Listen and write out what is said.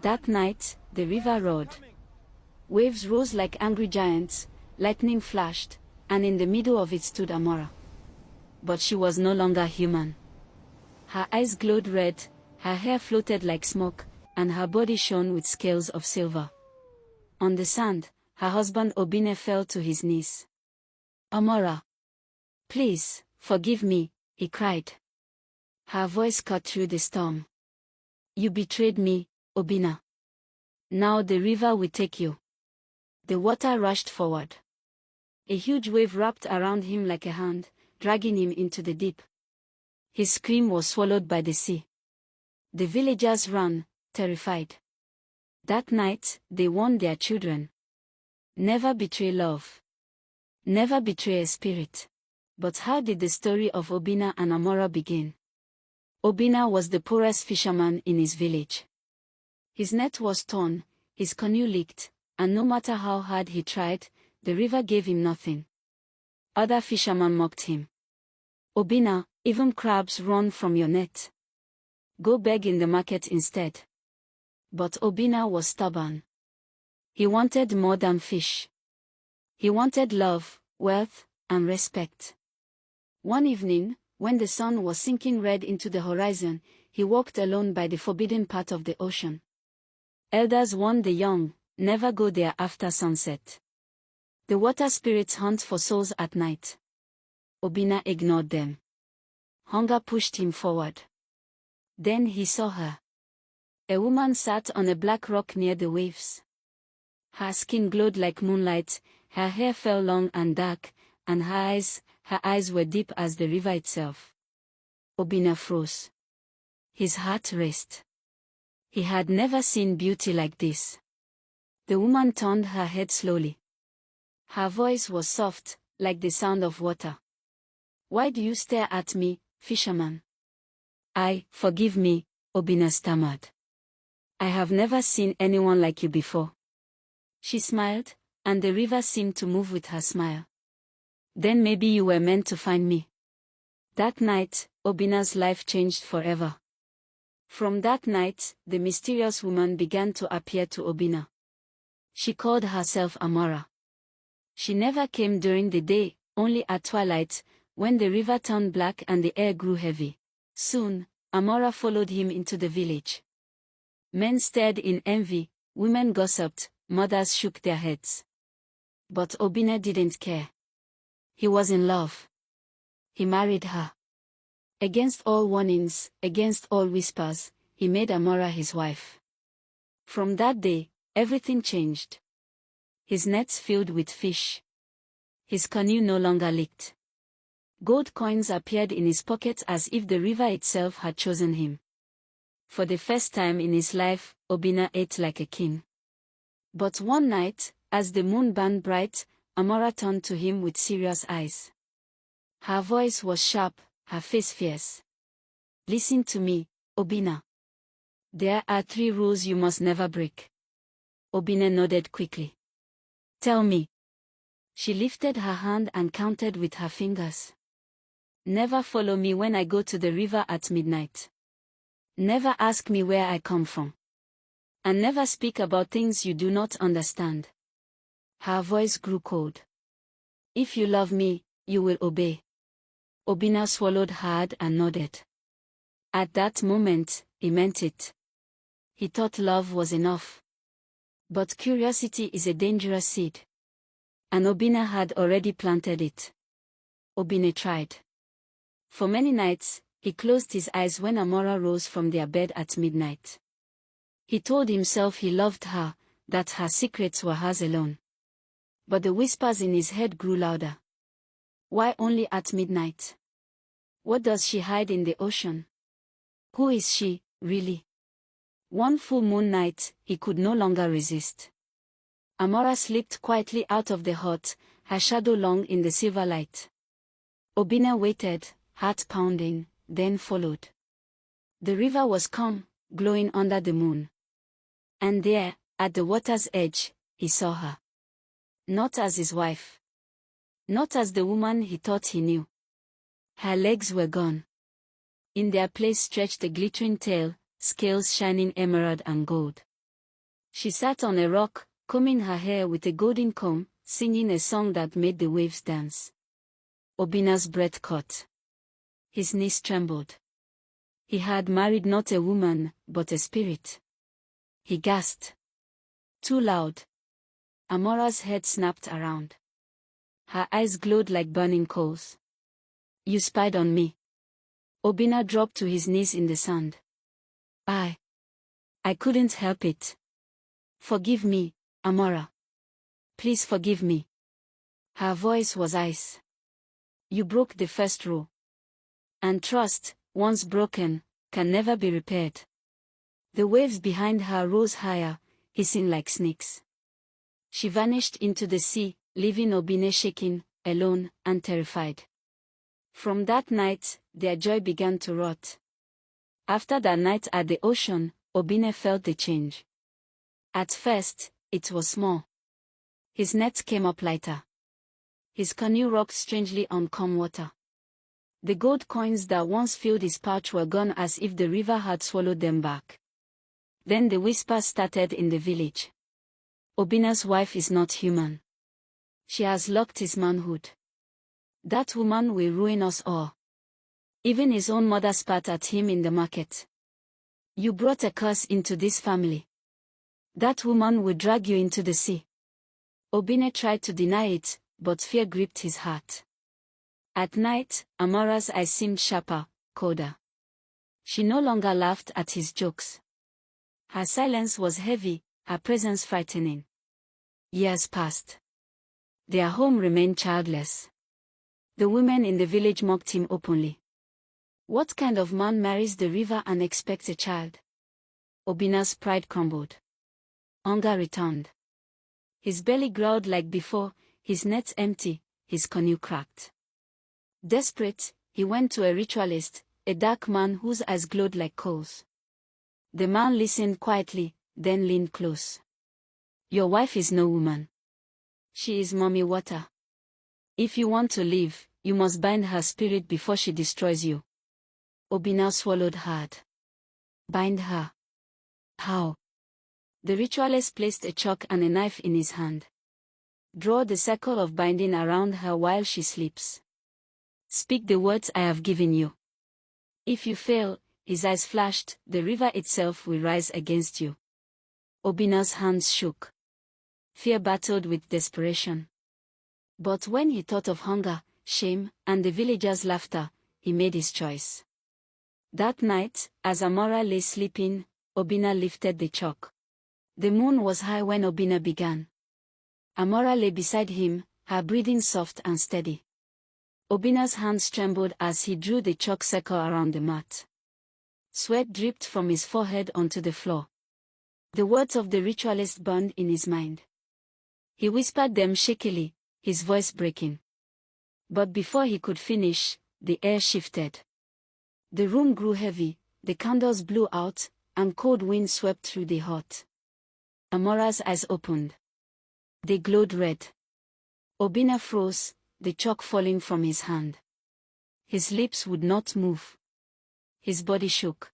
That night, the river roared. Waves rose like angry giants, lightning flashed, and in the middle of it stood Amora. But she was no longer human. Her eyes glowed red, her hair floated like smoke, and her body shone with scales of silver. On the sand, her husband Obinna fell to his knees. "Amora, please, forgive me," he cried. Her voice cut through the storm. "You betrayed me, Obinna. Now the river will take you." The water rushed forward. A huge wave wrapped around him like a hand, dragging him into the deep. His scream was swallowed by the sea. The villagers ran, terrified. That night, they warned their children. Never betray love. Never betray a spirit. But how did the story of Obinna and Amora begin? Obinna was the poorest fisherman in his village. His net was torn, his canoe leaked, and no matter how hard he tried, the river gave him nothing. Other fishermen mocked him. "Obinna, even crabs run from your net. Go beg in the market instead." But Obinna was stubborn. He wanted more than fish. He wanted love, wealth, and respect. One evening, when the sun was sinking red into the horizon, he walked alone by the forbidden part of the ocean. Elders warned the young, never go there after sunset. The water spirits hunt for souls at night. Obinna ignored them. Hunger pushed him forward. Then he saw her. A woman sat on a black rock near the waves. Her skin glowed like moonlight, her hair fell long and dark, and her eyes were deep as the river itself. Obinna froze. His heart raced. He had never seen beauty like this. The woman turned her head slowly. Her voice was soft, like the sound of water. "Why do you stare at me, fisherman?" Forgive me," Obinna stammered. "I have never seen anyone like you before." She smiled, and the river seemed to move with her smile. "Then maybe you were meant to find me." That night, Obinna's life changed forever. From that night, the mysterious woman began to appear to Obinna. She called herself Amora. She never came during the day, only at twilight, when the river turned black and the air grew heavy. Soon, Amora followed him into the village. Men stared in envy, women gossiped, mothers shook their heads. But Obinna didn't care. He was in love. He married her. Against all warnings, against all whispers, he made Amora his wife. From that day, everything changed. His nets filled with fish. His canoe no longer leaked. Gold coins appeared in his pockets as if the river itself had chosen him. For the first time in his life, Obinna ate like a king. But one night, as the moon burned bright, Amora turned to him with serious eyes. Her voice was sharp, her face fierce. "Listen to me, Obinna. There are 3 rules you must never break." Obinna nodded quickly. "Tell me." She lifted her hand and counted with her fingers. "Never follow me when I go to the river at midnight. Never ask me where I come from. And never speak about things you do not understand." Her voice grew cold. "If you love me, you will obey." Obinna swallowed hard and nodded. At that moment, he meant it. He thought love was enough. But curiosity is a dangerous seed. And Obinna had already planted it. Obinna tried. For many nights, he closed his eyes when Amora rose from their bed at midnight. He told himself he loved her, that her secrets were hers alone. But the whispers in his head grew louder. Why only at midnight? What does she hide in the ocean? Who is she, really? One full moon night, he could no longer resist. Amora slipped quietly out of the hut, her shadow long in the silver light. Obinna waited, heart pounding, then followed. The river was calm, glowing under the moon. And there, at the water's edge, he saw her. Not as his wife. Not as the woman he thought he knew. Her legs were gone. In their place stretched a glittering tail, scales shining emerald and gold. She sat on a rock, combing her hair with a golden comb, singing a song that made the waves dance. Obinna's breath caught. His knees trembled. He had married not a woman, but a spirit. He gasped. Too loud. Amora's head snapped around. Her eyes glowed like burning coals. You spied on me. Obinna dropped to his knees in the sand. I couldn't help it. Forgive me, Amora. Please forgive me. Her voice was ice. You broke the first rule. And trust, once broken, can never be repaired. The waves behind her rose higher, hissing like snakes. She vanished into the sea, leaving Obinna shaking, alone, and terrified. From that night, their joy began to rot. After that night at the ocean, Obinna felt the change. At first, it was small. His net came up lighter. His canoe rocked strangely on calm water. The gold coins that once filled his pouch were gone as if the river had swallowed them back. Then the whispers started in the village. Obinna's wife is not human. She has locked his manhood. That woman will ruin us all. Even his own mother spat at him in the market. You brought a curse into this family. That woman will drag you into the sea. Obinna tried to deny it, but fear gripped his heart. At night, Amora's eyes seemed sharper, colder. She no longer laughed at his jokes. Her silence was heavy, her presence frightening. Years passed. Their home remained childless. The women in the village mocked him openly. What kind of man marries the river and expects a child? Obinna's pride crumbled. Hunger returned. His belly growled like before, his net empty, his canoe cracked. Desperate, he went to a ritualist, a dark man whose eyes glowed like coals. The man listened quietly, then leaned close. Your wife is no woman. She is mommy water. If you want to live, you must bind her spirit before she destroys you. Obinna swallowed hard. Bind her. How? The ritualist placed a chalk and a knife in his hand. Draw the circle of binding around her while she sleeps. Speak the words I have given you. If you fail, his eyes flashed, the river itself will rise against you. Obinna's hands shook. Fear battled with desperation. But when he thought of hunger, shame, and the villagers' laughter, he made his choice. That night, as Amora lay sleeping, Obinna lifted the chalk. The moon was high when Obinna began. Amora lay beside him, her breathing soft and steady. Obinna's hands trembled as he drew the chalk circle around the mat. Sweat dripped from his forehead onto the floor. The words of the ritualist burned in his mind. He whispered them shakily, his voice breaking. But before he could finish, the air shifted. The room grew heavy, the candles blew out, and cold wind swept through the hut. Amora's eyes opened. They glowed red. Obinna froze, the chalk falling from his hand. His lips would not move. His body shook.